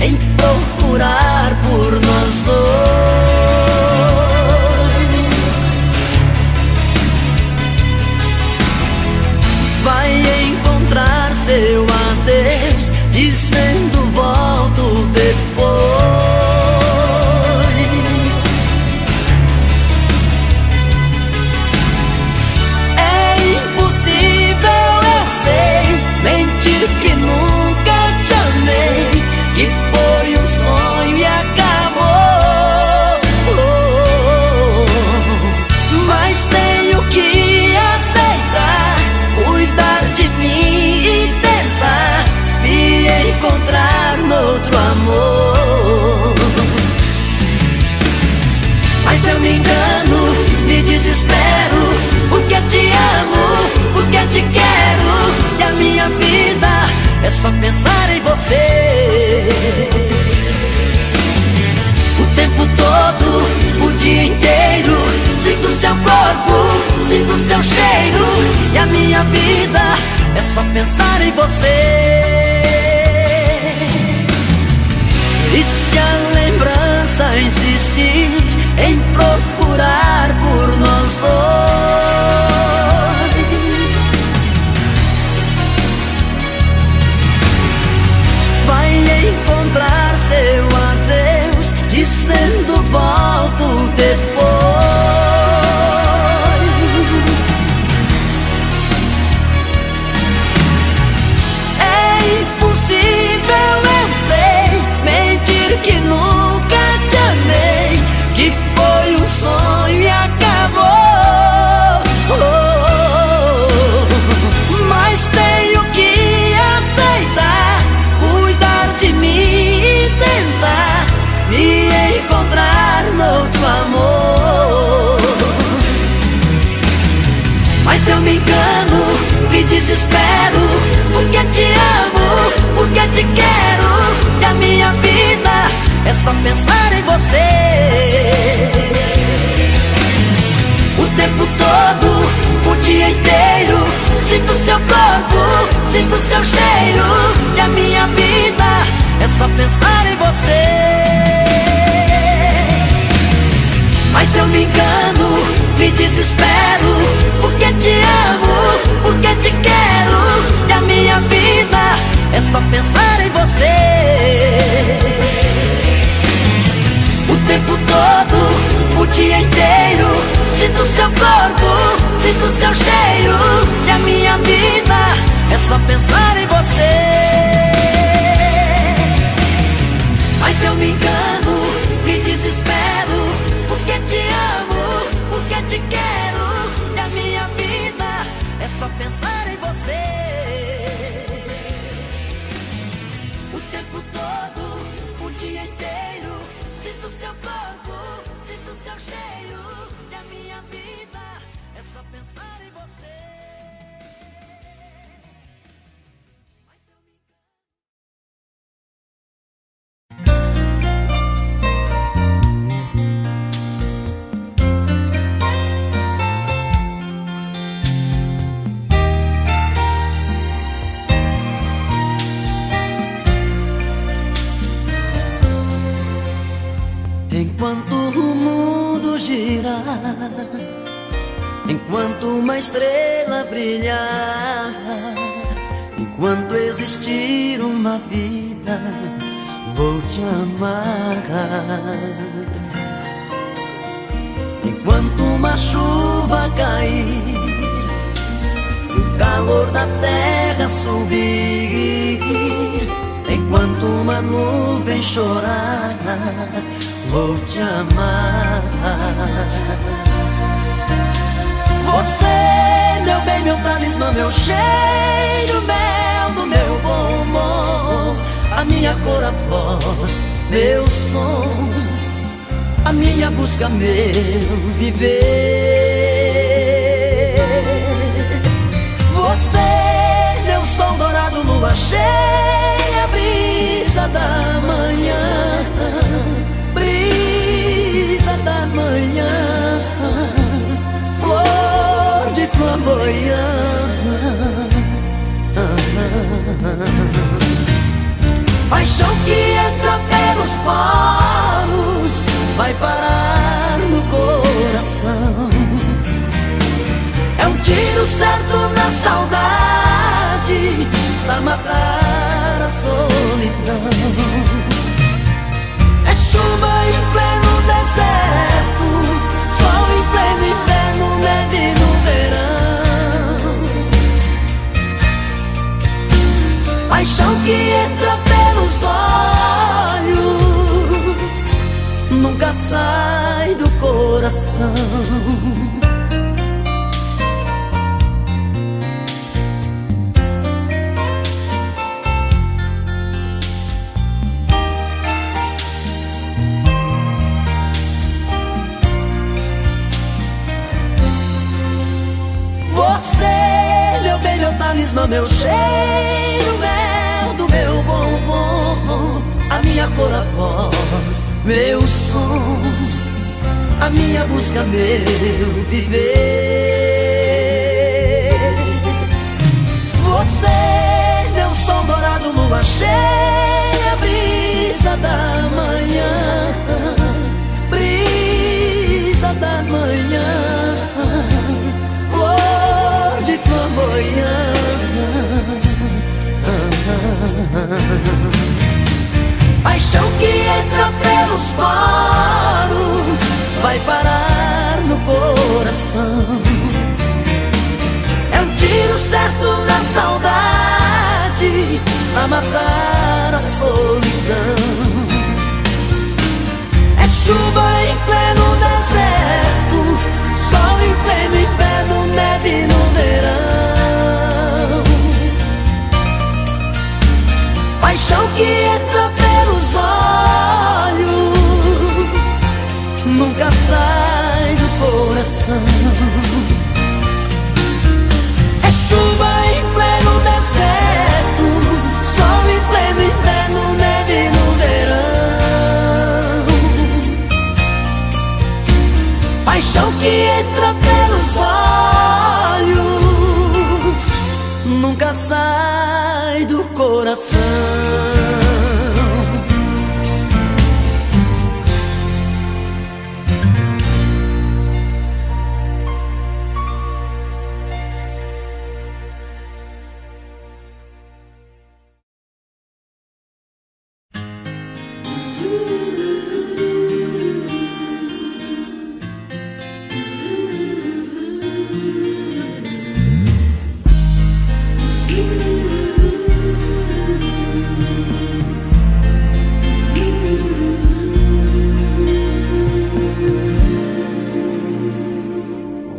em procurar por nós dois. Vai encontrar seu adeus, dizendo volto depois. É impossível, eu sei, mentir que nunca te amei, que foi um sonho e acabou. Mas tenho que aceitar, cuidar de mim e tentar me encontrar noutro amor. Mas eu me engano, me desespero, porque te amo, porque te quero, e a minha vida é só pensar em você. O tempo todo, o dia inteiro, sinto seu corpo, sinto seu cheiro, e a minha vida é só pensar em você. E se a lembrança insistir em procurar por nós dois, vai encontrar seu adeus, dizendo volto depois. É impossível, eu sei, mentir que nunca te amei, que foi um sonho e acabou. Mas tenho que aceitar, cuidar de mim e tentar me encontrar noutro amor. Mas eu me engano, me desespero, porque te amo, porque te quero, e a minha vida é só pensar em você. O tempo todo, o dia inteiro, sinto seu corpo, sinto seu cheiro, e a minha vida é só pensar em você. Mas eu me engano, me desespero, porque te amo, porque te quero, e a minha vida é só pensar em você. O tempo todo, o dia inteiro, sinto seu corpo, sinto seu cheiro, e a minha vida é só pensar em você. Mas eu me engano, me desespero, porque te amo, porque te quero, e a minha vida é só pensar em você. O tempo todo, o dia inteiro, sinto seu corpo, sinto seu cheiro, e a minha vida é só pensar em você. Enquanto o mundo girar, enquanto uma estrela brilhar, enquanto existir uma vida, vou te amar. Enquanto uma chuva cair, o calor da terra subir, enquanto uma nuvem chorar, vou te amar. Você, meu bem, meu talismã, meu cheiro, mel do meu bombom, a minha cor, a voz, meu som, a minha busca, meu viver. Você, meu sol dourado, lua cheia, brisa da manhã, brisa da manhã, flor de flamboyant. Paixão que entra poros, vai parar no coração. É um tiro certo na saudade pra matar a solidão. É chuva em pleno deserto, sol em pleno inverno, neve no verão. Paixão que entra pelos olhos, nunca sai do coração. Você, meu bem, meu talismã, meu cheiro, mel do meu bombom, a minha cor, a voz, meu som, a minha busca, meu viver. Você, meu sol dourado, lua cheia, brisa da manhã, brisa da manhã, de flamboyant. Paixão que entra pelos poros, vai parar no coração. É um tiro certo na saudade pra matar a solidão. É chuva em pleno deserto, sol em pleno inverno, neve no verão. Paixão que entra pelos olhos, nunca sai do coração. É chuva em pleno deserto, sol em pleno inverno, neve no verão. Paixão que entra pelos olhos, nunca sai do coração.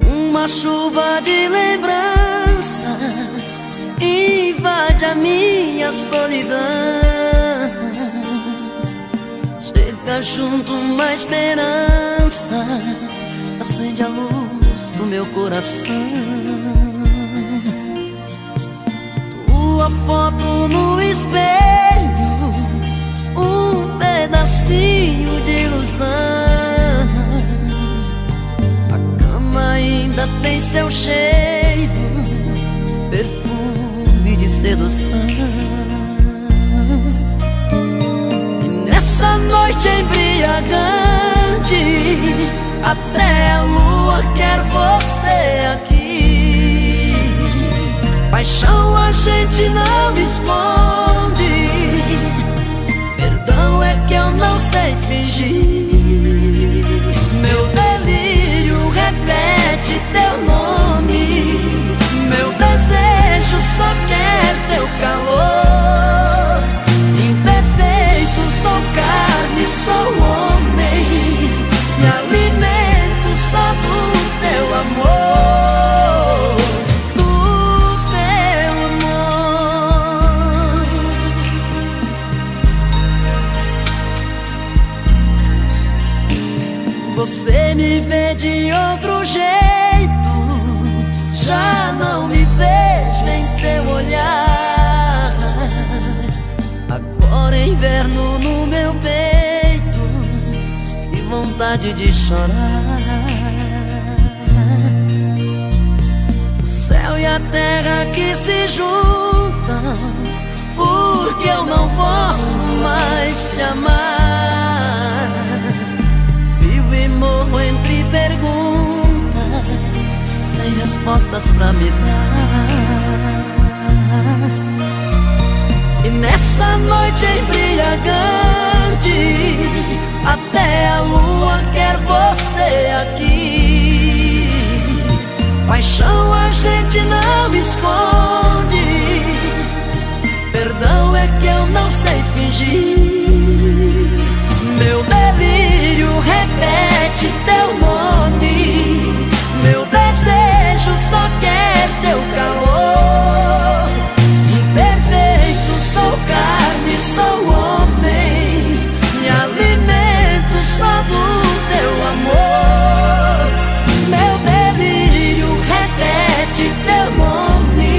Uma chuva de lembranças invade a minha solidão. Chega junto uma esperança, acende a luz do meu coração. Tua foto no espelho, um pedacinho de ilusão. Ainda tem seu cheiro, perfume de sedução. E nessa noite embriagante, até a lua quer você aqui. Paixão a gente não esconde, perdão é que eu não sei fingir. Meu delírio repete teu nome, meu desejo só quer teu calor. Imperfeito, sou carne, sou homem, me alimento só do teu amor, do teu amor. Você me vê de outro jeito, já não me vejo em seu olhar. Agora é inverno no meu peito e vontade de chorar. O céu e a terra que se juntam, porque eu não posso mais te amar. respostas pra me dar. E nessa noite embriagante, até a lua quer você aqui. Paixão a gente não esconde, perdão é que eu não sei fingir. Meu delírio repete teu nome, meu desejo só quer teu calor. Imperfeito, sou carne, sou homem, me alimento só do teu amor. Meu delírio repete teu nome,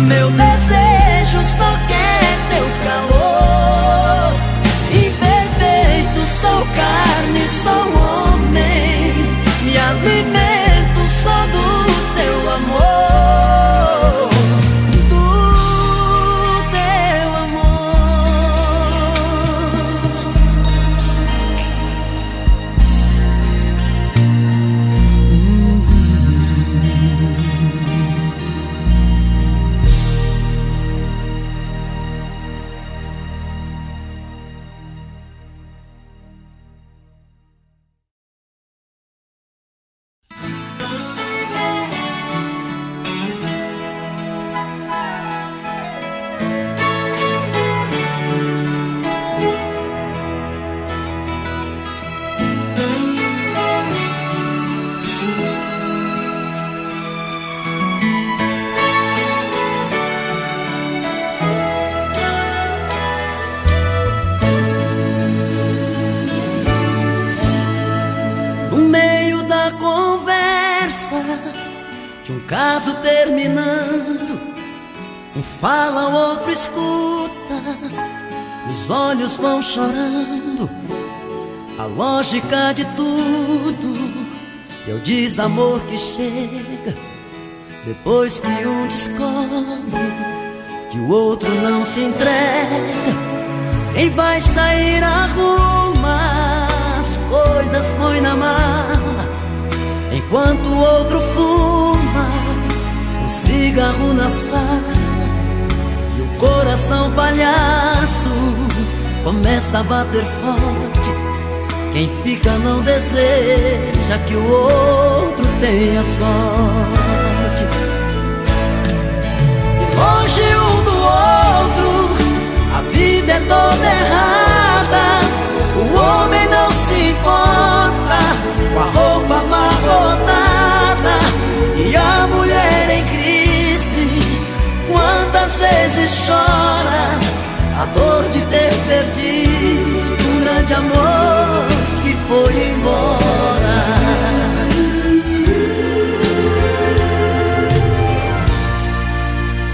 meu desejo só quer teu calor. Imperfeito, sou carne, sou homem, me alimento só do teu amor. Do teu de um caso terminando, um fala, o outro escuta, os olhos vão chorando. A lógica de tudo é o desamor que chega depois que um descobre que o outro não se entrega. Quem vai sair arruma as coisas, põe na mala, enquanto o outro fuma um cigarro na sala. E o coração palhaço começa a bater forte. Quem fica não deseja que o outro tenha sorte. E longe um do outro, a vida é toda errada. O homem não se importa com a roupa amarrotada e a mulher em crise. Quantas vezes chora a dor de ter perdido um grande amor que foi embora.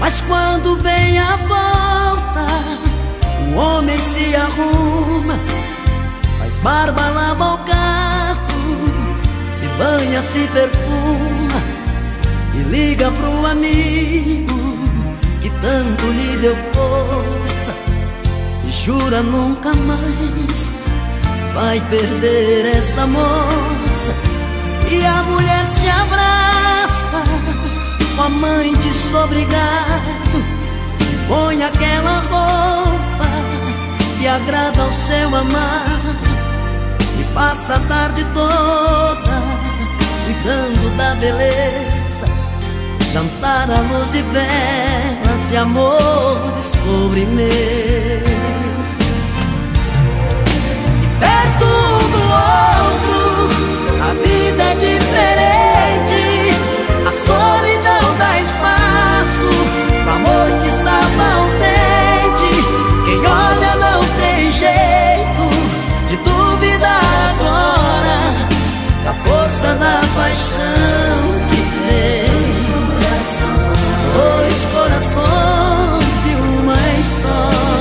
Mas quando vem a volta, o homem se arruma, faz barba, lava o carro, se banha, se perfuma e liga pro amigo que tanto lhe deu força e jura nunca mais vai perder essa moça. E a mulher se abraça com a mãe desobrigado e põe aquela roupa que agrada ao seu amado e passa a tarde toda cuidando da beleza, jantar à luz de velas e amor de sobremesa. E perto um do outro a vida é diferente, a solidão dá espaço pro amor que estava ausente. Quem olha não tem jeito de duvidar agora da força da paixão que tem. Dois corações e uma história.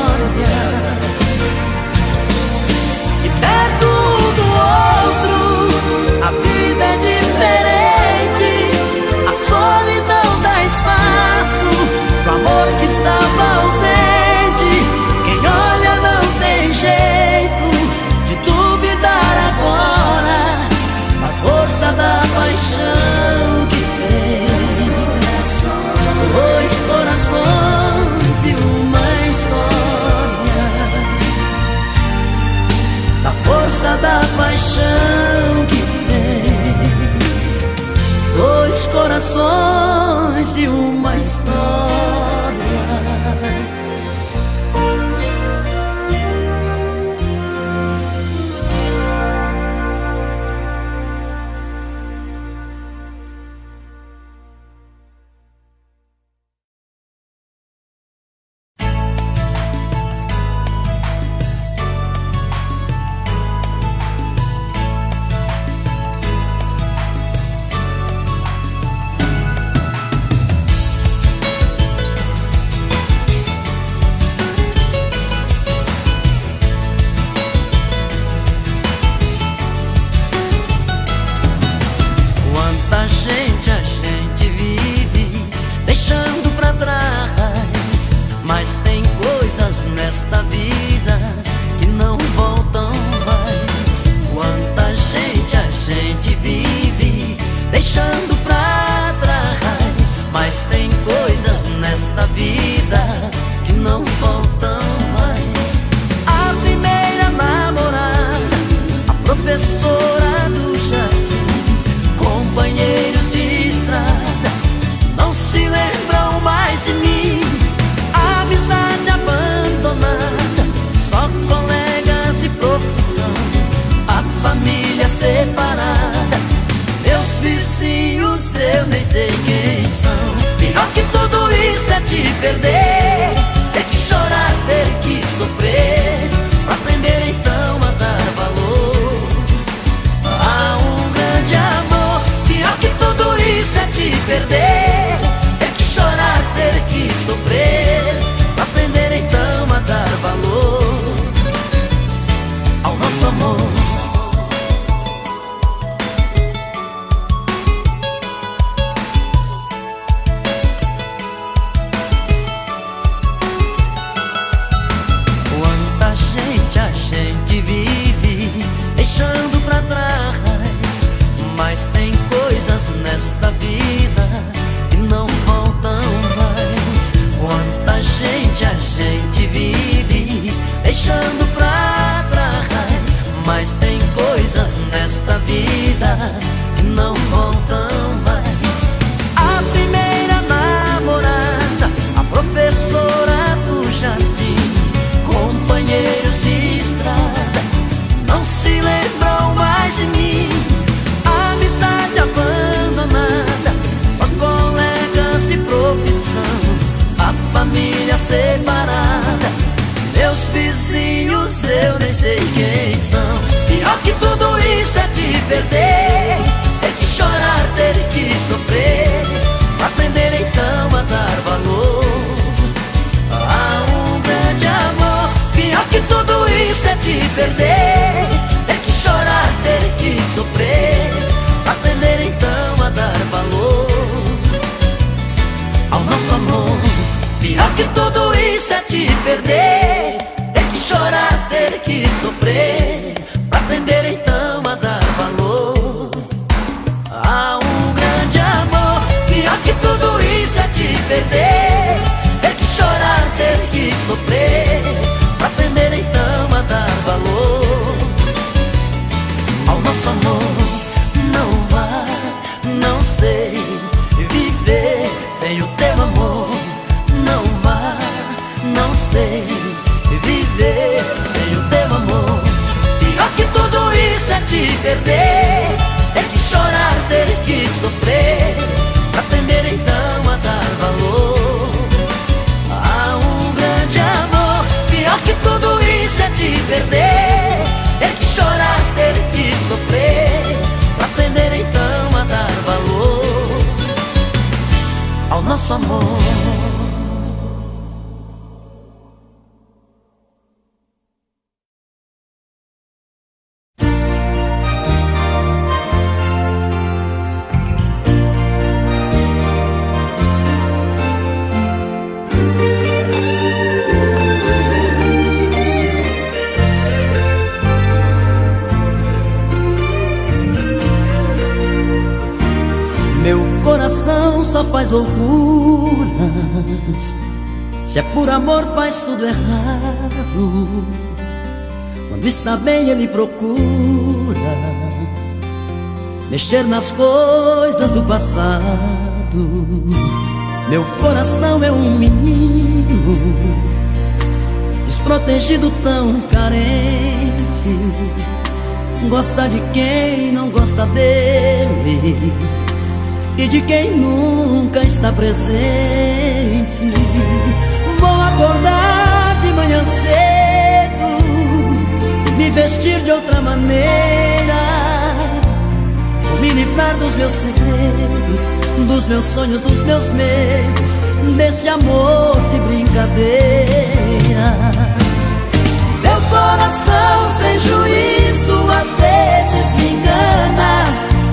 perder, ter que chorar, ter que sofrer, aprender então a dar valor a um grande amor. Pior que tudo isso é te perder, ter que chorar, ter que sofrer, aprender então a dar valor ao nosso amor. Pior que tudo isso é te perder, ter que chorar, ter que sofrer, pra aprender então a dar valor a um grande amor. Pior que tudo isso é te perder, ter que chorar, ter que sofrer, pra aprender então a dar valor ao nosso amor. Não vá, não sei viver sem o teu amor. Não vá, não sei viver sem o teu amor. Pior que tudo isso é te perder, ter que chorar, ter que sofrer, pra aprender então a dar valor a um grande amor. Pior que tudo isso é te perder, ter que chorar, ter que sofrer, pra aprender então a dar valor ao nosso amor. Só faz loucuras, se é por amor faz tudo errado. Quando está bem ele procura mexer nas coisas do passado. Meu coração é um menino desprotegido, tão carente, gosta de quem não gosta dele e de quem nunca está presente. Vou acordar de manhã cedo e me vestir de outra maneira. Vou me livrar dos meus segredos, dos meus sonhos, dos meus medos, desse amor de brincadeira. Meu coração sem juízo às vezes me engana,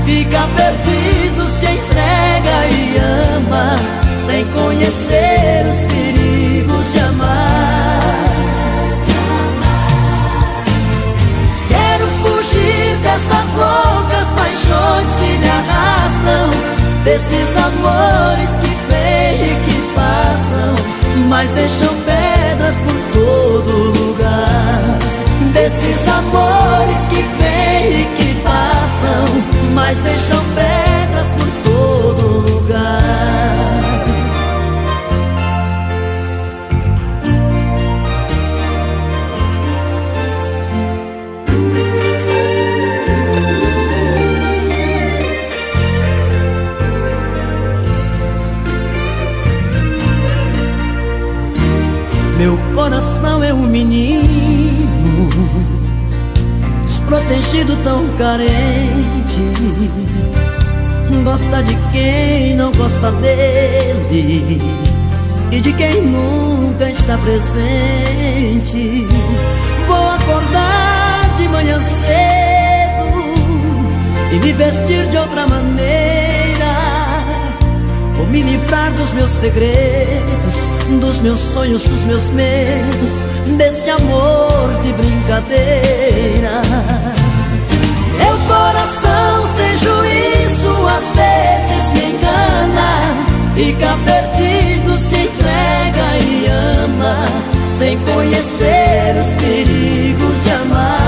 fica perdido, se entrega e ama, sem conhecer os perigos de amar. Quero fugir dessas loucas paixões que me arrastam, desses amores que vêm e que passam, mas deixam pedras por todo lugar. Desses amores que vêm e que passam, mas deixam pedras por todo lugar. Meu coração é um menino desprotegido, tão carente, gosta de quem não gosta dele e de quem nunca está presente. Vou acordar de manhã cedo e me vestir de outra maneira. Vou me livrar dos meus segredos, dos meus sonhos, dos meus medos, desse amor de brincadeira. Meu coração sem juízo às vezes me engana, fica perdido, se entrega e ama, sem conhecer os perigos de amar.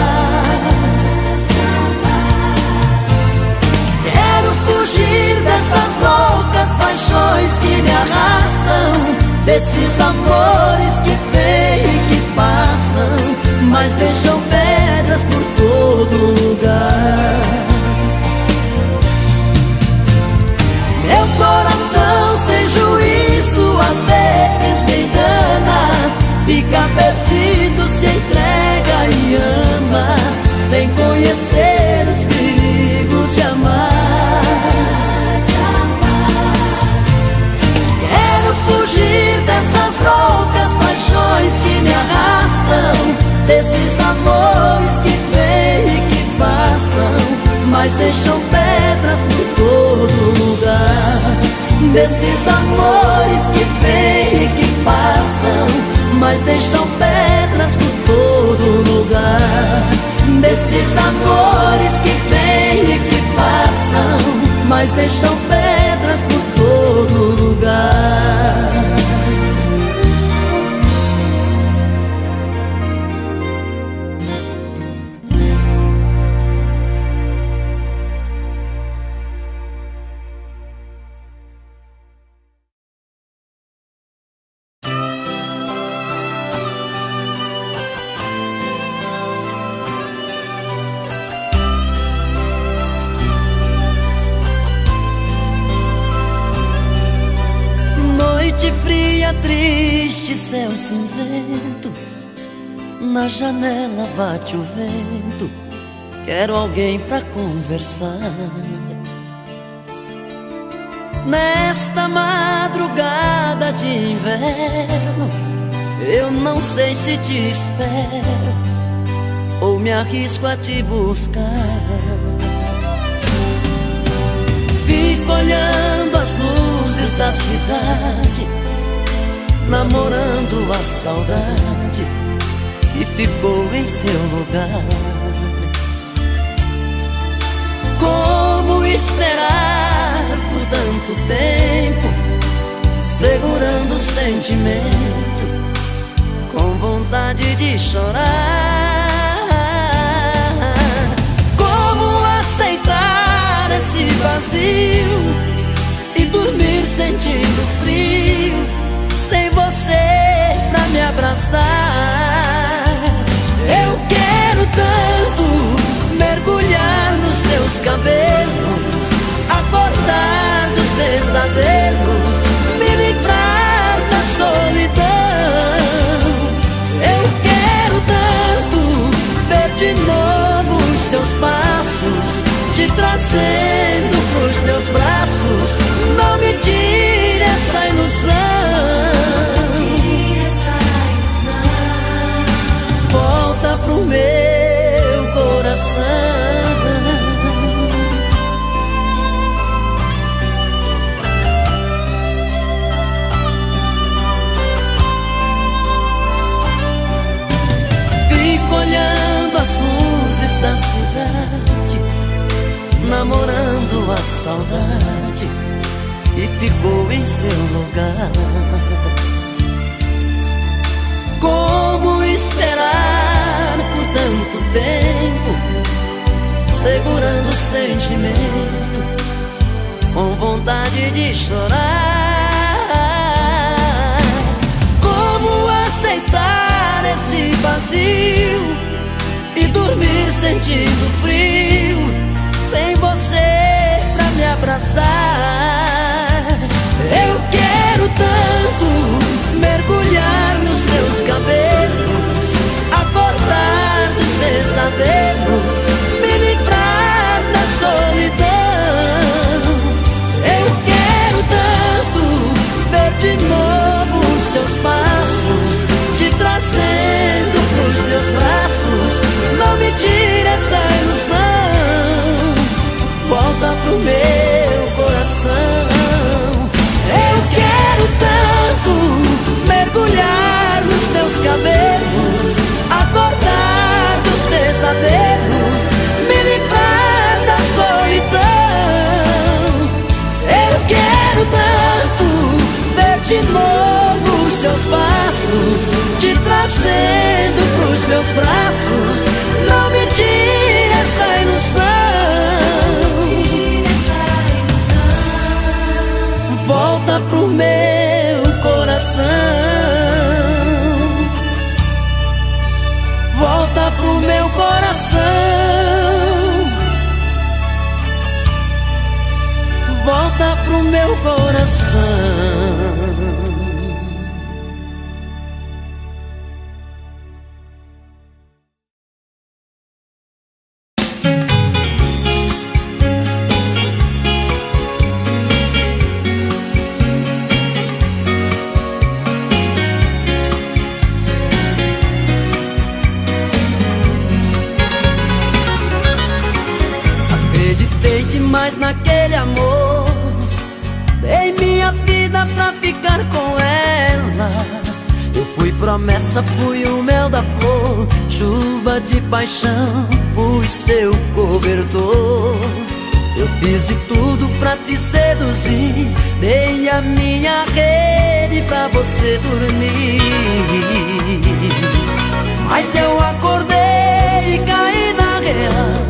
Quero fugir dessas loucas paixões que me arrastam, desses amores que vêm e que passam, mas deixam pedras por todo lugar. Meu coração sem juízo às vezes me engana, fica perdido, se entrega e ama, sem conhecer os perigos amar. Quero fugir dessas loucas paixões que me arrastam, desses amores que vêm e que passam, mas deixam pedras por todo lugar. Desses amores que vêm e que passam, mas deixam pedras por todo lugar. Desses amores que vêm e que passam, mas deixam pedras por todo lugar. Noite fria, triste, céu cinzento, na janela bate o vento. Quero alguém pra conversar. Nesta madrugada de inverno, eu não sei se te espero ou me arrisco a te buscar. Fico olhando as luzes da cidade, namorando a saudade que ficou em seu lugar. Como esperar por tanto tempo, segurando o sentimento, com vontade de chorar? Como aceitar esse vazio e dormir sentindo frio, sem você pra me abraçar? Eu quero tanto mergulhar nos seus cabelos, acordar dos pesadelos, me livrar da solidão. Eu quero tanto ver de novo os seus passos, te trazendo pros meus braços. Não me tire essa ilusão, volta pro meu coração. Fico olhando as luzes da cidade, namorando a saudade que ficou em seu lugar. Como esperar por tanto tempo, segurando o sentimento, com vontade de chorar? Como aceitar esse vazio e dormir sentindo frio, sem você pra me abraçar? Eu quero tanto mergulhar nos seus cabelos, acordar dos pesadelos, me livrar da solidão. Eu quero tanto ver de novo os seus passos, te trazendo pros meus braços. Não me tire essa ilusão, volta pro meu coração. Eu quero tanto mergulhar nos teus cabelos, acordar dos pesadelos, me livrar da solidão. Eu quero tanto ver de novo os seus passos, te trazendo pros meus braços. Não me tire essa ilusão, volta pro meu coração, volta pro meu coração, volta pro meu coração. promessa, fui o mel da flor. Chuva de paixão, fui seu cobertor. Eu fiz de tudo pra te seduzir, dei a minha rede pra você dormir. Mas eu acordei e caí na real,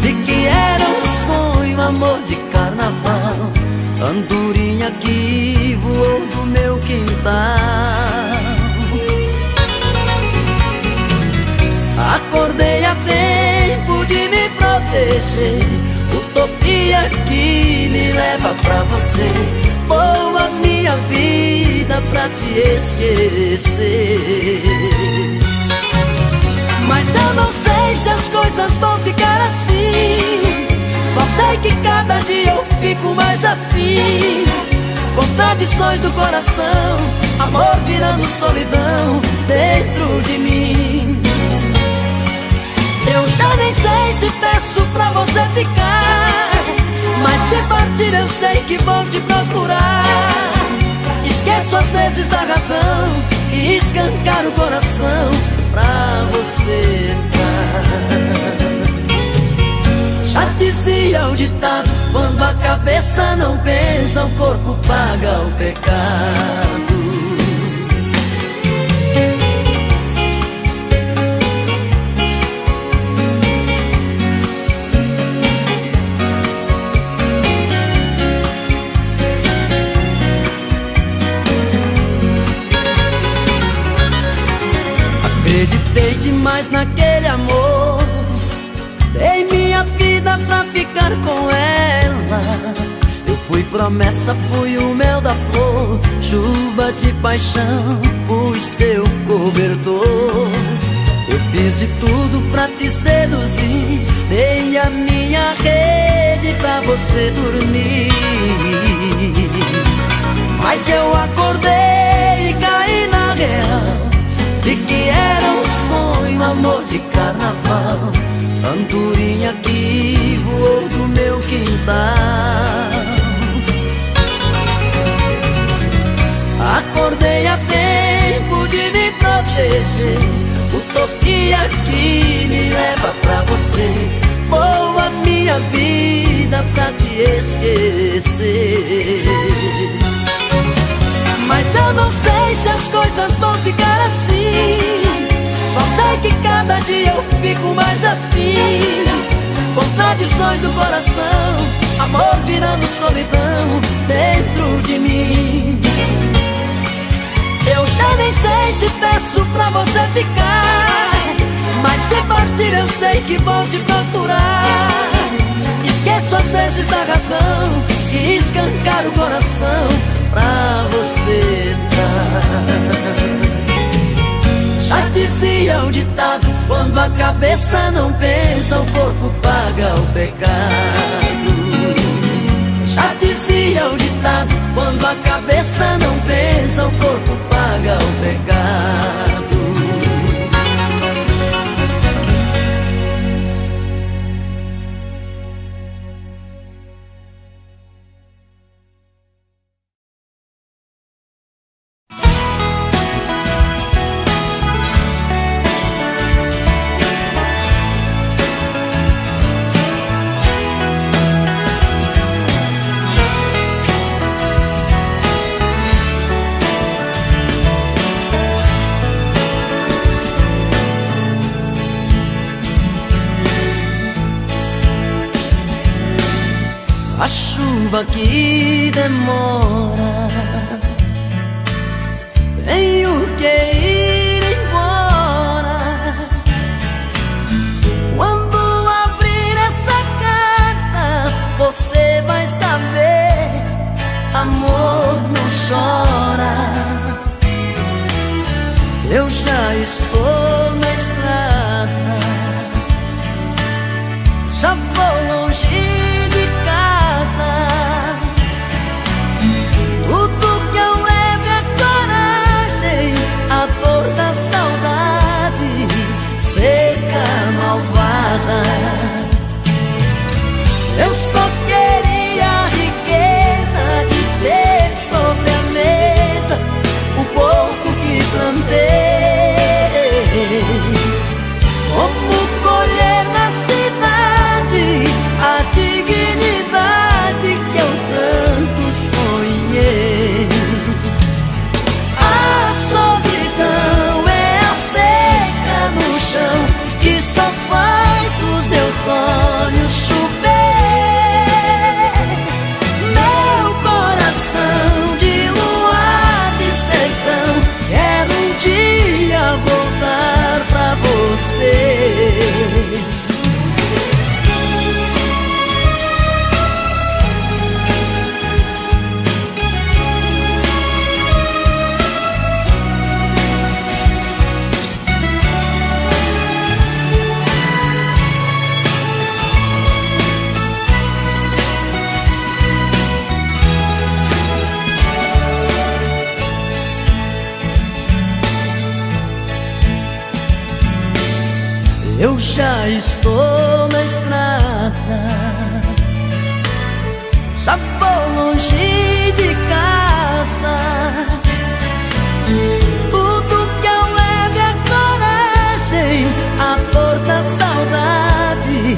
vi que era um sonho, amor de carnaval. Andorinha que voou do meu quintal. Acordei a tempo de me proteger, utopia que me leva pra você. Boa minha vida pra te esquecer. Mas eu não sei se as coisas vão ficar assim. Só sei que cada dia eu fico mais afim. Contradições do coração, amor virando solidão dentro de mim. Eu já nem sei se peço pra você ficar, mas se partir eu sei que vou te procurar. Esqueço às vezes da razão e escancar o coração pra você entrar. Já dizia o ditado, quando a cabeça não pensa, o corpo paga o pecado. Acreditei demais naquele amor, dei minha vida pra ficar com ela. Eu fui promessa, fui o mel da flor. Chuva de paixão, fui seu cobertor. Eu fiz de tudo pra te seduzir, dei a minha rede pra você dormir. Mas eu acordei e caí na real, vi que era um sonho, amor de carnaval. Andorinha que voou do meu quintal. Acordei a tempo de me proteger, utopia que me leva pra você. Boa minha vida pra te esquecer. Mas eu não sei se as coisas vão ficar assim. Só sei que cada dia eu fico mais afim. Contradições do coração, amor virando solidão dentro de mim. Eu já nem sei se peço pra você ficar, mas se partir eu sei que vou te procurar. Esqueço às vezes da razão e escancar o coração pra você entrar. Já dizia o ditado, quando a cabeça não pensa, o corpo paga o pecado. Já dizia o ditado, quando a cabeça não pensa, o corpo paga o pecado. A chuva que demora, tenho que ir embora. Quando abrir esta carta, você vai saber, amor não chora. Eu já estou na estrada, já vou longe de casa. Tudo que eu levo é coragem, a Como colher na cidade a dignidade que eu tanto sonhei. A solidão é a seca no chão que só faz os meus olhos chover. Meu coração de luar de sertão, quero um dia voltar pra você. Eu já estou na estrada, já vou longe de casa. Tudo que eu levo é coragem, a dor da saudade,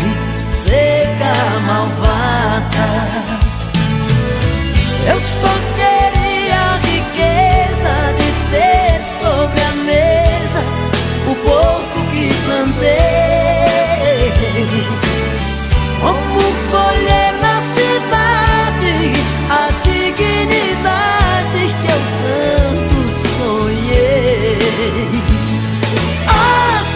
seca, malvada. Eu só queria a riqueza de ter sobre a mesa o pouco que plantei. Como colher na cidade a dignidade que eu tanto sonhei. A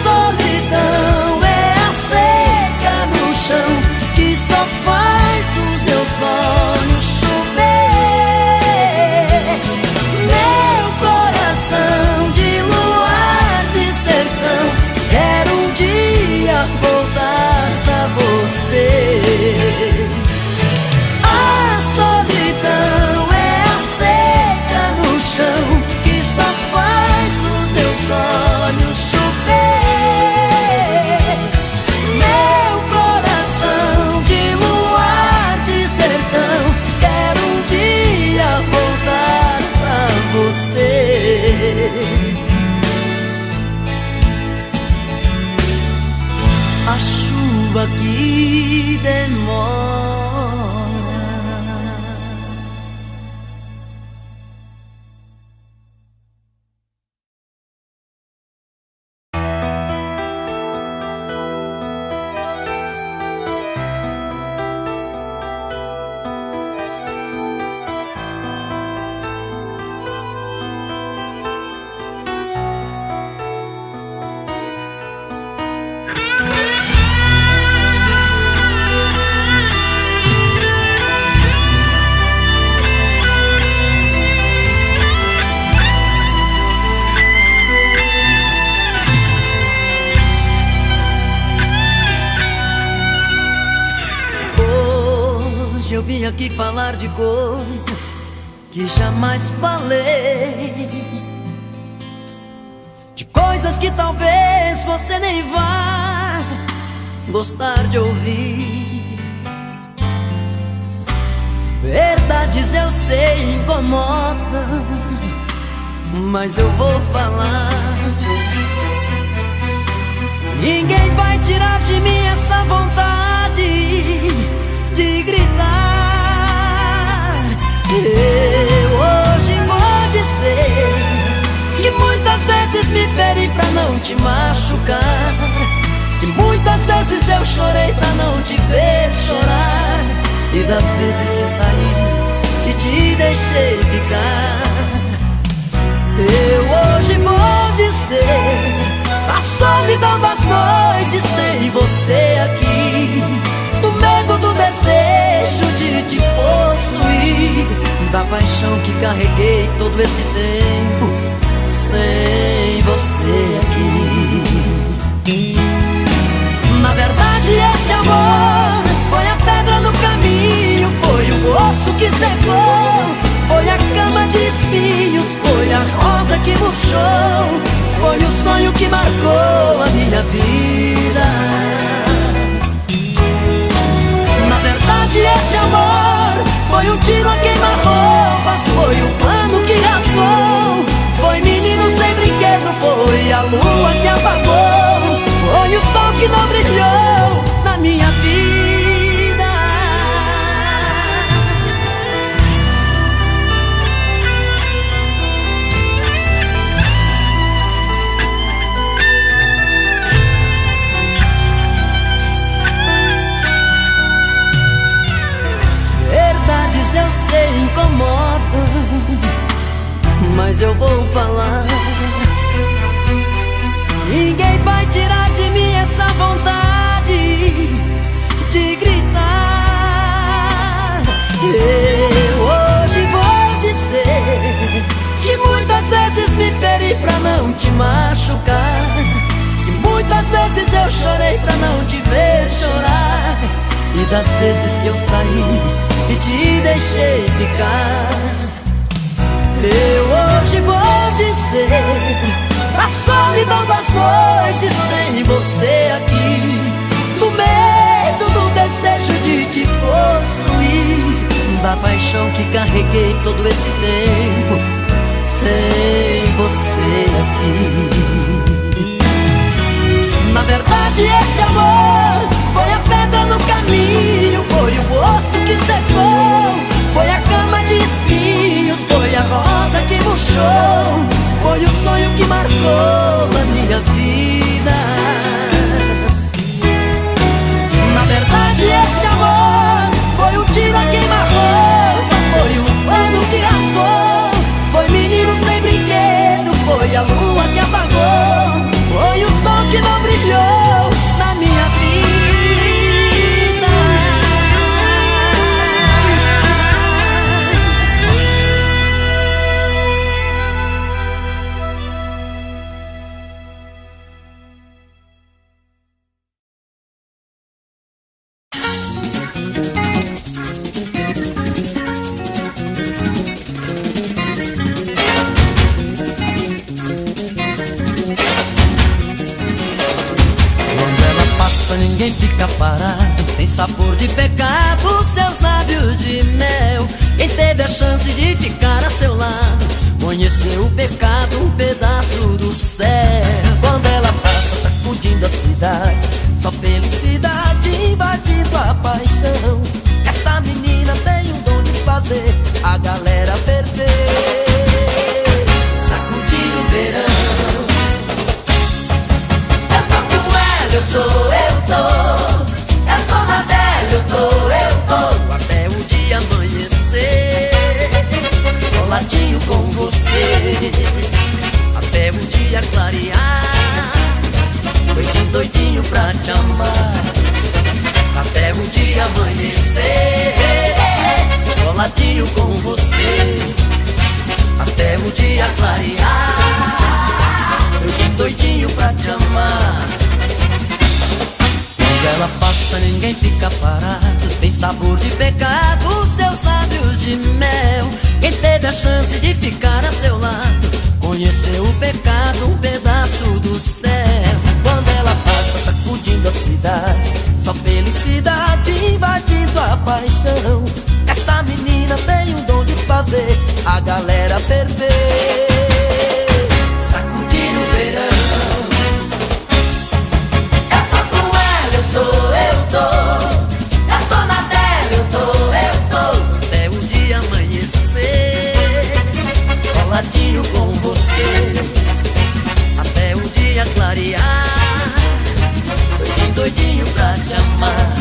solidão é a seca no chão que só faz os meus olhos chover. Meu coração de luar de sertão, quero um dia voltar pra você. A solidão é a seca no chão que só faz os meus olhos chover. Meu coração de luar de sertão, quero um dia voltar pra você. A chuva que demora. Eu vim aqui falar de coisas que jamais falei, de coisas que talvez você nem vá gostar de ouvir. Verdades eu sei incomodam, mas eu vou falar. Ninguém vai tirar de mim essa vontade de gritar. Eu hoje vou dizer que muitas vezes me feri pra não te machucar, que muitas vezes eu chorei pra não te ver chorar, e das vezes que saí e te deixei ficar. Eu hoje vou dizer a solidão das noites sem você aqui, do medo, do desejo de te possuir, da paixão que carreguei todo esse tempo sem você aqui. Na verdade esse amor foi a pedra no caminho, foi o osso que secou, foi a cama de espinhos, foi a rosa que murchou, foi o sonho que marcou a minha vida. Na verdade esse amor foi um tiro a queima-roupa, foi o pano que rasgou, foi menino sem brinquedo, foi a lua que apagou. que não brilhou na minha vida. Verdades eu sei incomodam, mas eu vou falar. Ninguém vai tirar de mim essa vontade de gritar. Eu hoje vou dizer que muitas vezes me feri pra não te machucar, que muitas vezes eu chorei pra não te ver chorar, e das vezes que eu saí e te deixei ficar. Eu hoje vou dizer a solidão das noites sem você aqui, do medo, do desejo de te possuir, da paixão que carreguei todo esse tempo sem você aqui. Na verdade esse amor foi a pedra no caminho, foi o osso que secou, foi a cama de espinhos, foi a rosa que murchou, foi o sonho que marcou a minha vida. Na verdade esse amor foi um tiro a queima-roupa, foi o pano que rasgou, foi menino sem brinquedo, foi a lua que apagou, foi o sol que não brilhou na minha vida. Ninguém fica parado, tem sabor de pecado, seus lábios de mel. Quem teve a chance de ficar a seu lado conheceu o pecado, um pedaço do céu. Quando ela passa sacudindo a cidade, só felicidade invadindo a paixão. Essa menina tem um dom de fazer a galera ferver, sacudir o verão. Eu tô com ela, eu tô na dela, eu tô até o dia amanhecer, coladinho com você, até o dia clarear, doidinho, doidinho pra te amar, até o dia amanhecer, coladinho com você, até o dia clarear, doidinho, doidinho pra te amar. Ela passa, ninguém fica parado, tem sabor de pecado, seus lábios de mel. Quem teve a chance de ficar a seu lado conheceu o pecado, um pedaço do céu. Quando ela passa sacudindo a cidade, só felicidade invadindo a paixão. Essa menina tem um dom de fazer a galera ferver, sacudir o verão. Eu tô na dela, eu tô até o dia amanhecer, coladinho com você, até o dia clarear, doidinho, doidinho pra te amar,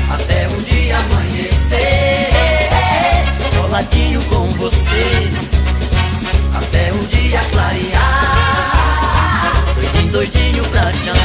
até o dia amanhecer, coladinho com você, até o dia clarear, doidinho, doidinho pra te amar.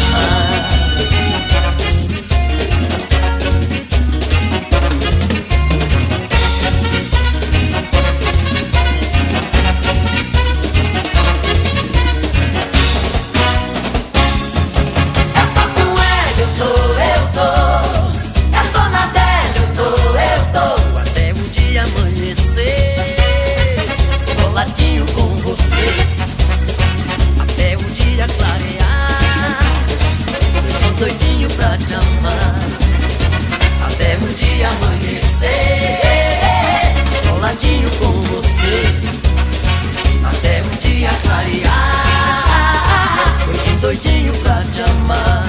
Doidinho pra te amar.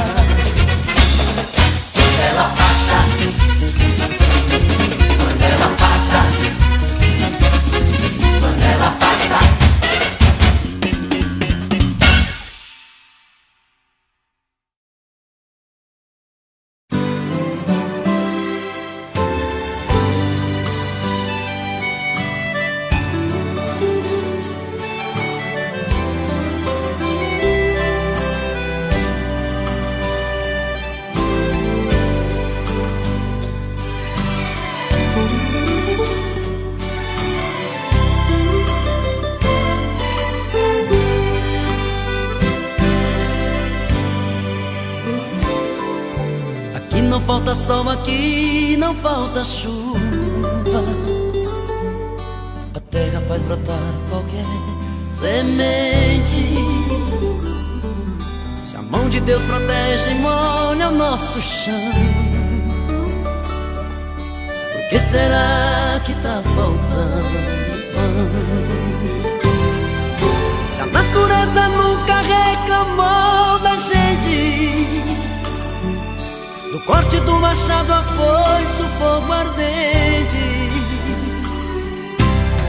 Não falta sol aqui, não falta chuva. A terra faz brotar qualquer semente. Se a mão de Deus protege e molha o nosso chão, por que será que tá faltando? Se a natureza nunca reclamou da gente, do corte do machado, a foice, o fogo ardente.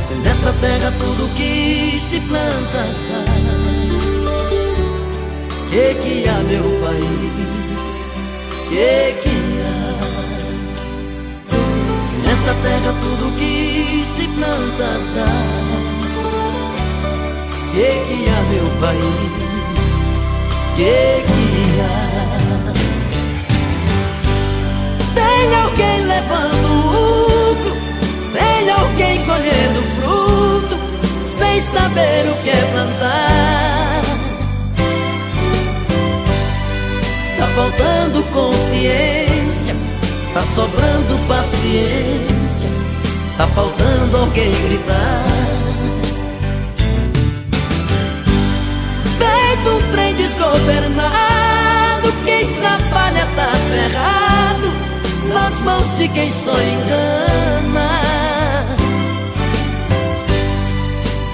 Se nessa terra tudo que se planta dá, que há, meu país, que há? Se nessa terra tudo que se planta dá, que há, meu país, que há? Tem alguém levando lucro, tem alguém colhendo fruto, sem saber o que é plantar. Tá faltando consciência, tá sobrando paciência, tá faltando alguém gritar. Feito um trem desgovernado, quem trabalha tá ferrado nas mãos de quem só engana.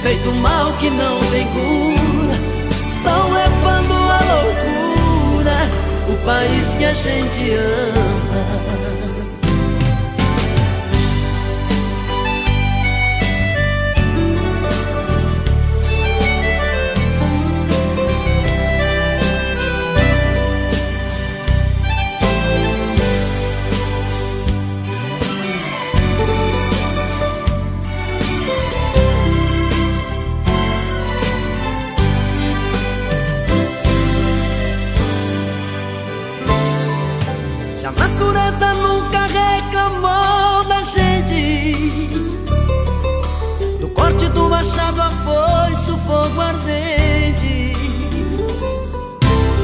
Feito mal que não tem cura, estão levando à loucura o país que a gente ama. Se a natureza nunca reclamou da gente, do corte do machado, a foice, o fogo ardente.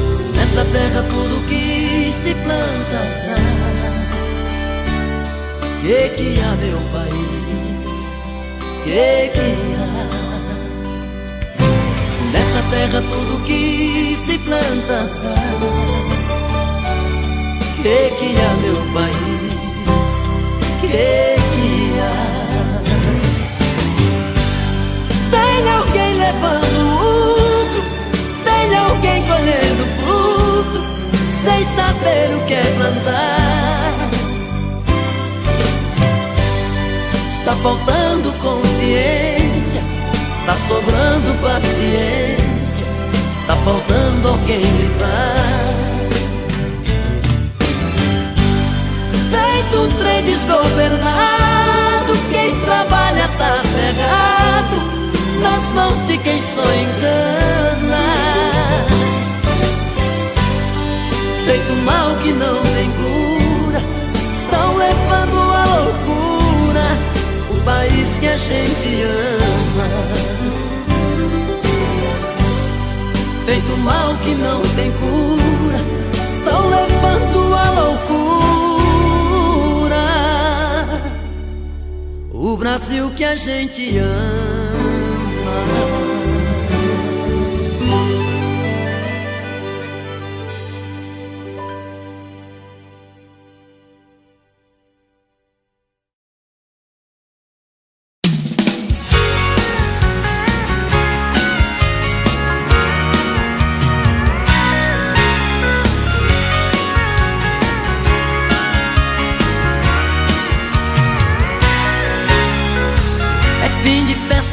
Se nessa terra tudo que se planta dá, que há, meu país, que há? Se nessa terra tudo que se planta dá, que há, meu país, que há? Tem alguém levando lucro, tem alguém colhendo fruto, sem saber o que é plantar. Está faltando consciência, tá sobrando paciência, tá faltando alguém gritar. Feito um trem desgovernado, quem trabalha tá ferrado nas mãos de quem só engana. Feito mal que não tem cura, estão levando à loucura o país que a gente ama. Feito mal que não tem cura, estão levando à loucura o Brasil que a gente ama.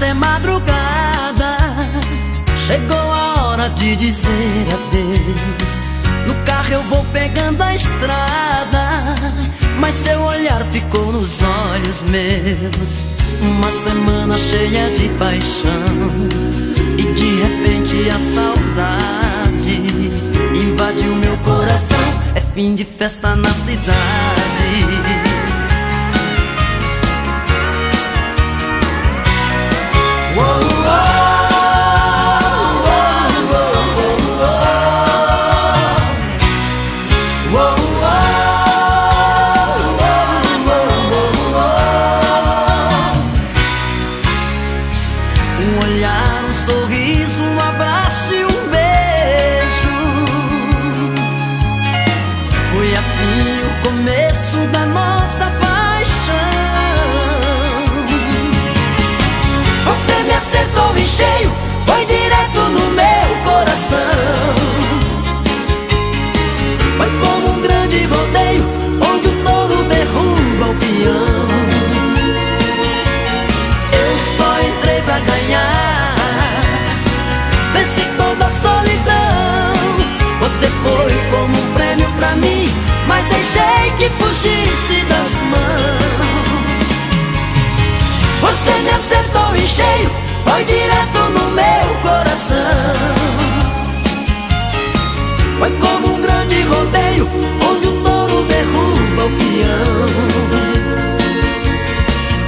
É madrugada, chegou a hora de dizer adeus. No carro eu vou pegando a estrada, mas seu olhar ficou nos olhos meus. Uma semana cheia de paixão, e de repente a saudade invadiu meu coração. É fim de festa na cidade. foi direto no meu coração. Foi como um grande rodeio, onde o touro derruba o peão. Eu só entrei pra ganhar, venci toda a solidão. Você foi como um prêmio pra mim, mas deixei que fugisse das mãos. Você me acertou em cheio, foi direto no meu coração. Foi como um grande rodeio, onde o touro derruba o peão.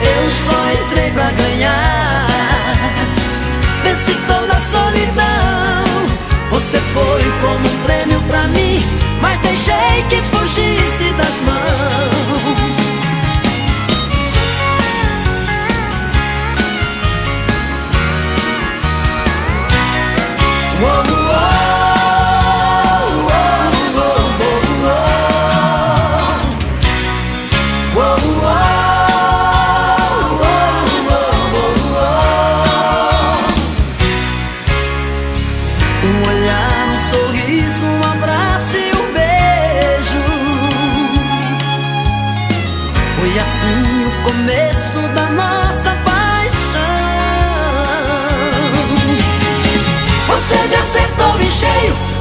Eu só entrei pra ganhar, venci toda a solidão. Você foi como um prêmio pra mim, mas deixei que fugisse das mãos.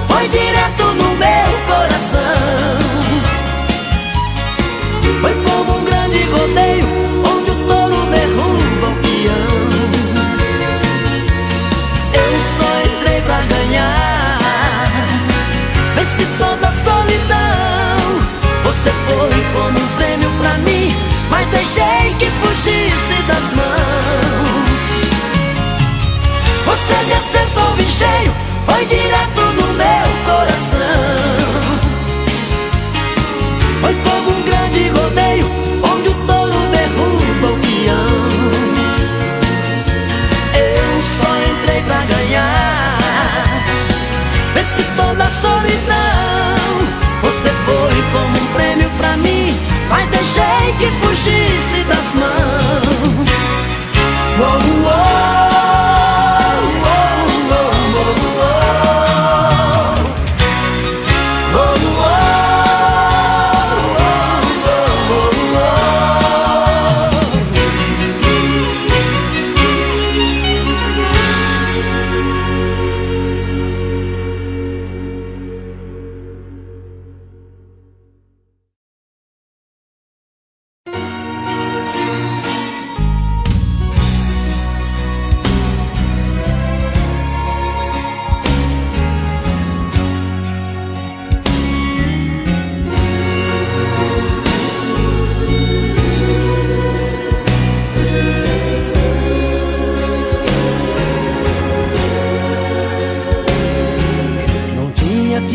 Foi direto no meu coração. Foi como um grande rodeio, onde o touro derruba o peão. Eu só entrei pra ganhar, venci toda a solidão. Você foi como um prêmio pra mim, mas deixei que fugisse das mãos. Você me acertou em cheio, foi direto no meu coração. Foi como um grande rodeio, onde o touro derruba o peão. Eu só entrei pra ganhar, venci toda a solidão. Você foi como um prêmio pra mim, mas deixei que fugisse das mãos. Oh, oh.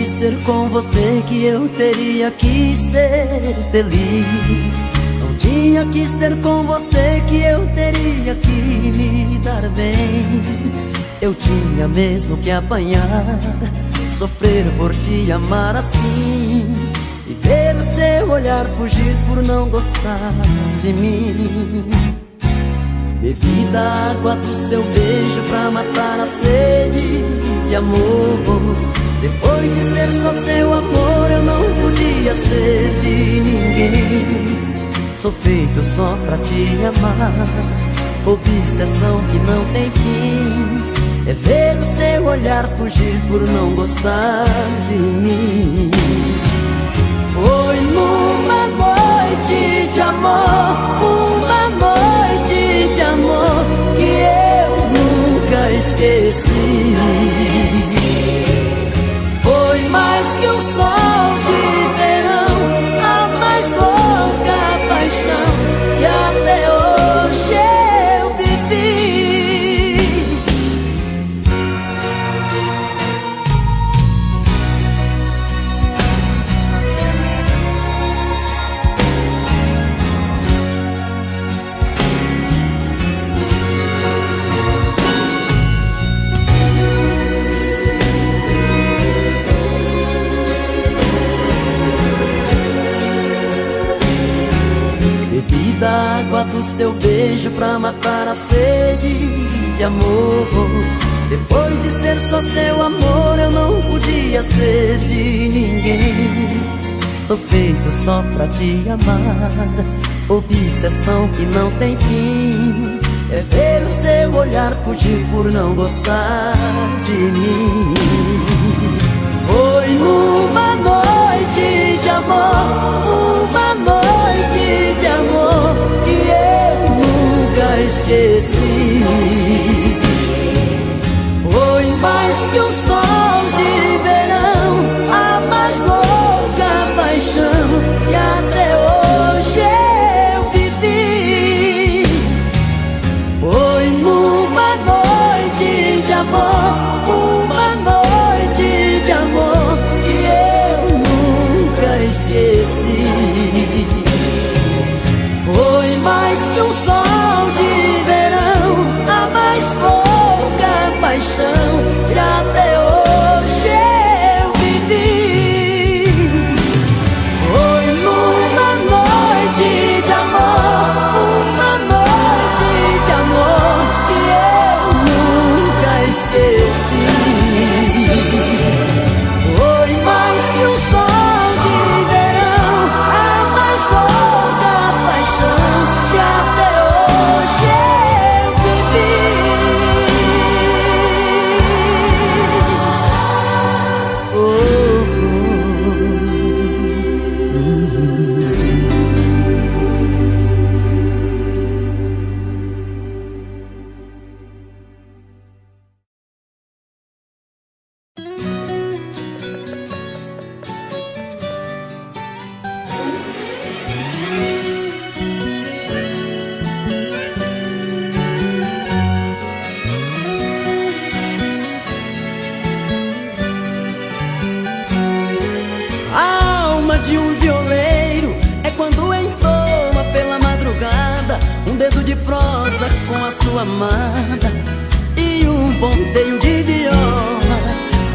Ser com você que eu teria que ser feliz. Não tinha que ser com você que eu teria que me dar bem. Eu tinha mesmo que apanhar, sofrer por te amar assim, e ver o seu olhar fugir por não gostar de mim. Bebi da água do seu beijo pra matar a sede de amor. Depois de ser só seu amor, eu não podia ser de ninguém. Sou feito só pra te amar, obsessão que não tem fim. É ver o seu olhar fugir por não gostar de mim. Foi numa noite de amor, uma noite de amor que eu nunca esqueci. Foi mais que um sol de verão, a mais louca paixão que até hoje eu vivi. Bebi da água do seu beijo pra matar a sede de amor. Depois de ser só seu amor, eu não podia ser de ninguém. Sou feito só pra te amar, obsessão que não tem fim. É ver o seu olhar fugir por não gostar de mim. Foi numa noite de amor, uma noite de amor que eu nunca esqueci. Foi mais que um sol de verão, a mais louca paixão que até hoje eu vivi. Foi numa noite de amor, uma noite de amor que eu nunca esqueci. Foi mais que um sol de verão, a mais louca paixão que até hoje eu vivi. Foi numa noite de amor, uma noite de amor que eu nunca esqueci. Foi mais que um sol de verão, a mais louca paixão que até hoje eu vivi. A alma de um violeiro é quando entoa pela madrugada um dedo de prosa com a sua amada e um ponteio de viola.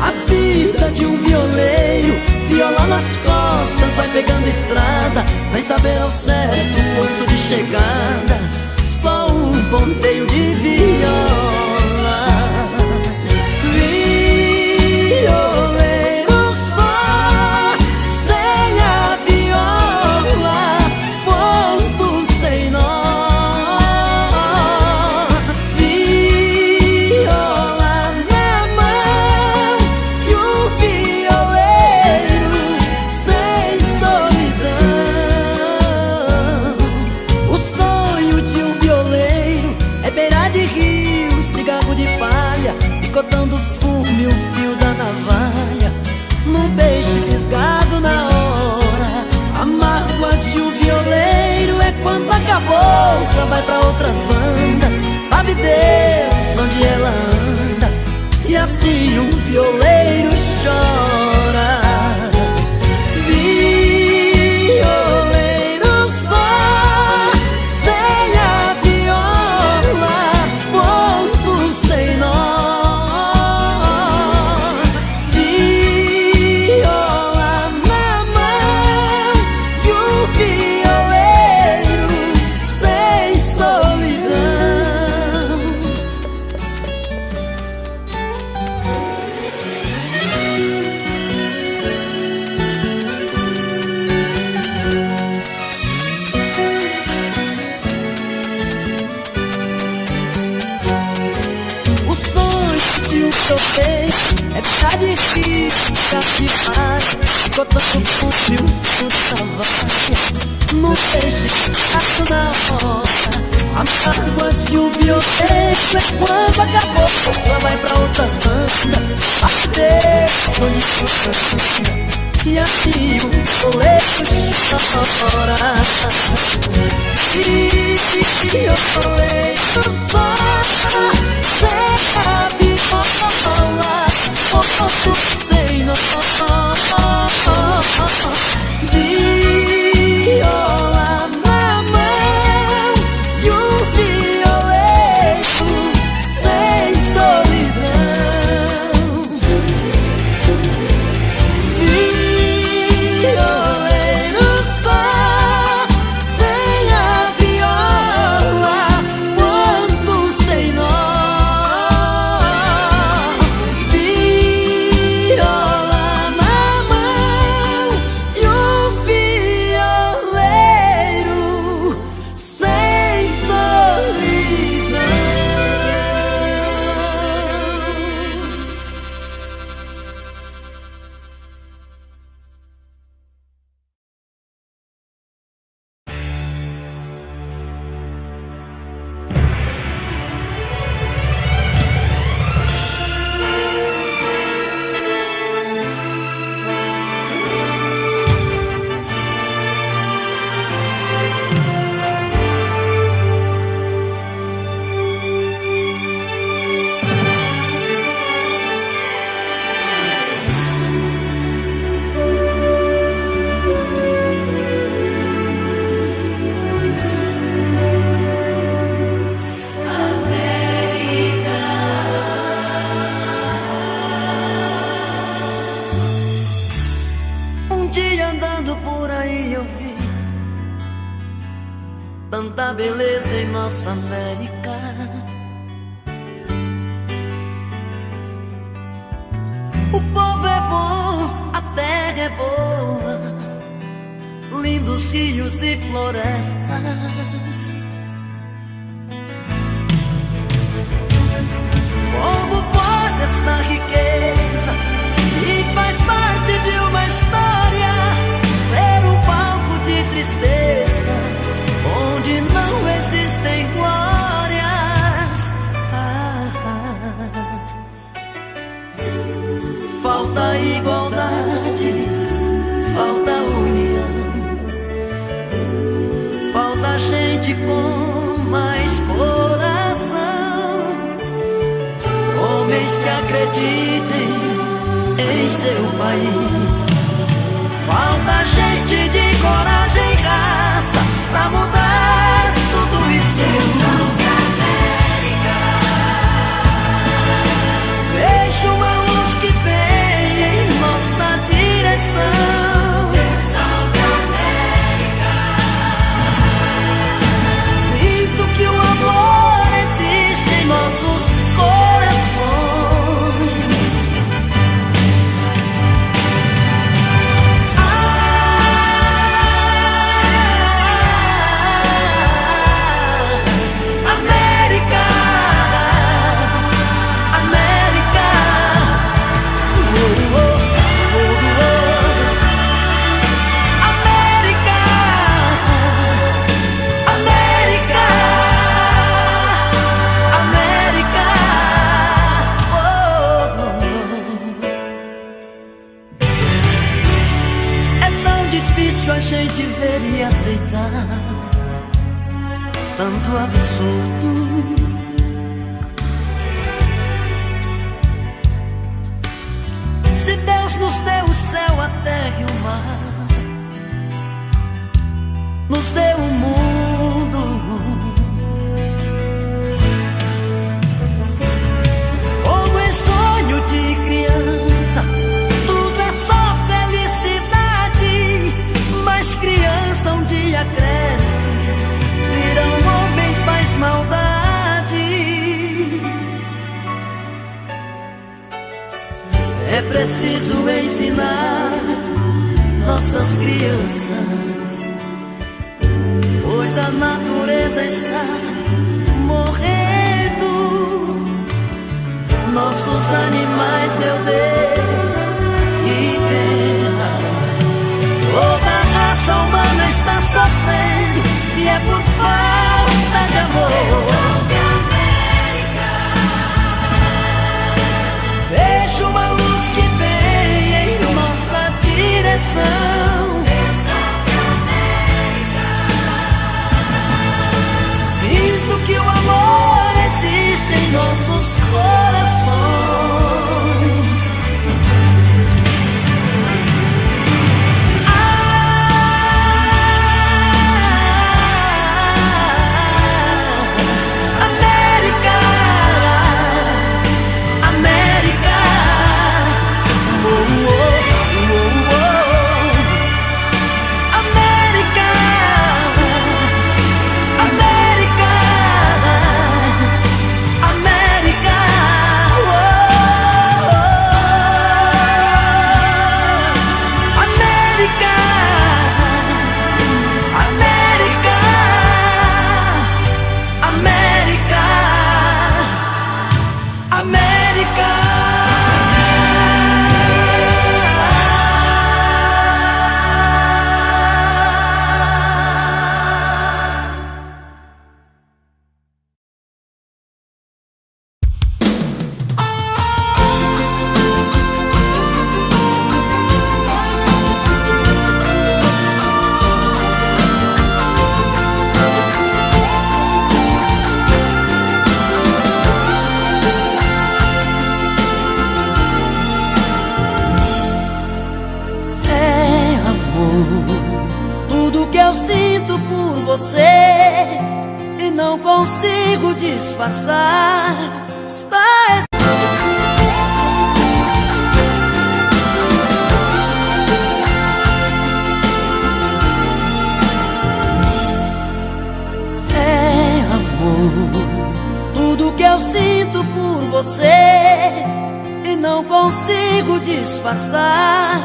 A vida de um violeiro, viola nas costas, vai pegando estrada sem saber ao certo o ponto de chegada. Só um ponteio de viola. Picotando fume o fio da navalha num beijo fisgado na hora. A mágoa de um violeiro é quando a cabocla vai pra outras bandas. Sabe Deus onde ela anda, e assim um violeiro chora. É pra difícil demais, botando fume o fio da navalha num beijo fisgado na hora. A mágoa de um violeiro é quando a cabocla vai pra outras bandas. A Deus onde ela anda, e assim o violeiro chora. Violeiro só sem a viola, posso sem nó. Viola na mão e o violeiro sem solidão. Violeiro só sem a viola, quanto sem nó. dia andando por aí eu vi tanta beleza em nossa América. O povo é bom, a terra é boa, lindos rios e florestas. Como pode esta riqueza, e faz parte de uma história, ser um palco de tristezas, onde não existem glórias. Falta igualdade, falta união, falta gente com mais coração, homens que acreditem em seu país. Falta gente de coragem e raça pra mudar tudo isso. Deixa uma luz que vem em nossa direção. Sinto que o amor existe em nossos corações. América, América, América, América, é tão difícil a gente ver e aceitar tanto absurdo. Se Deus nos deu o céu, a terra e o mar, nos deu o mundo, como em sonho de criança, tudo é só felicidade. Mas criança um dia cresce, vira um homem, faz maldade. É preciso ensinar nossas crianças, pois a natureza está morrendo. Nossos animais, meu Deus, que pena. Toda a raça humana está sofrendo, e é por falta de amor. Deixa uma luz que vem em nossa direção. Sinto que o amor existe em nossos corações. América, América, oh, oh, oh, oh. América, América, América, oh, oh. América, América, América, América. Tudo que eu sinto por você e não consigo disfarçar está disfarçar.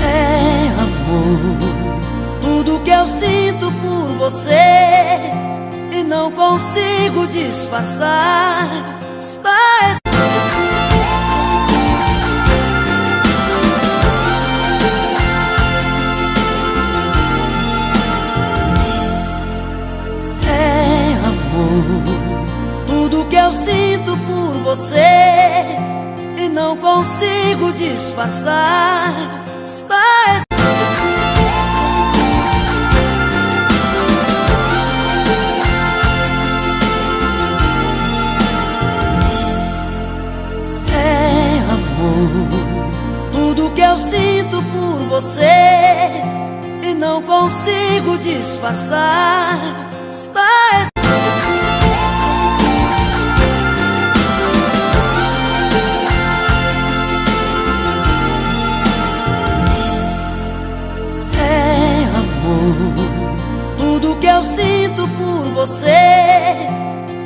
É amor, tudo que eu sinto por você e não consigo disfarçar. É amor, tudo que eu sinto por você e não consigo disfarçar. É amor, tudo que eu sinto por você e não consigo disfarçar. É amor, tudo que eu sinto por você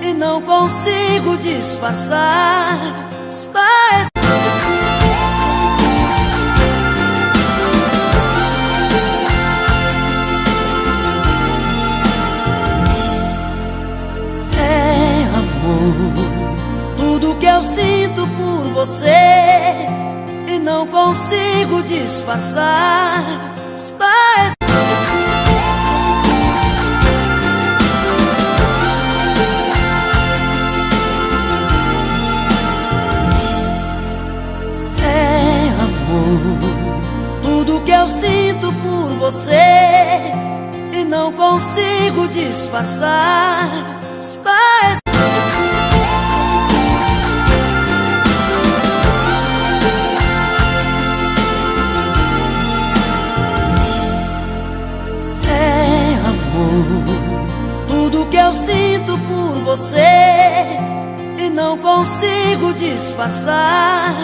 e não consigo disfarçar. É amor, tudo que eu sinto por você e não consigo disfarçar. É amor, tudo que eu sinto por você e não consigo disfarçar. É amor, tudo que eu sinto por você e não consigo disfarçar.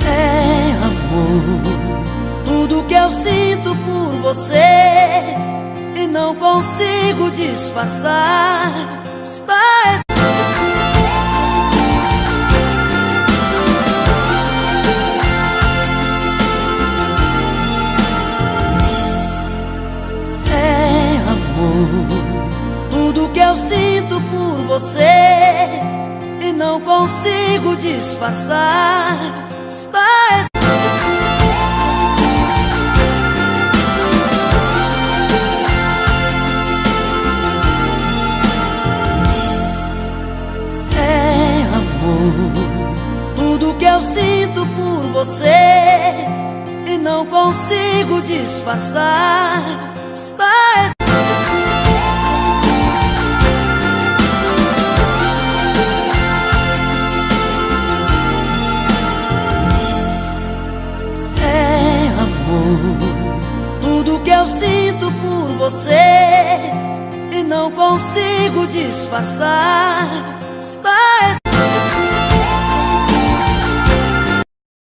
É amor, tudo que eu sinto por você e não consigo disfarçar. É amor, tudo que eu sinto por você e não consigo disfarçar. É amor, tudo que eu sinto por você e não consigo disfarçar. É amor, tudo que eu sinto por você e não consigo disfarçar.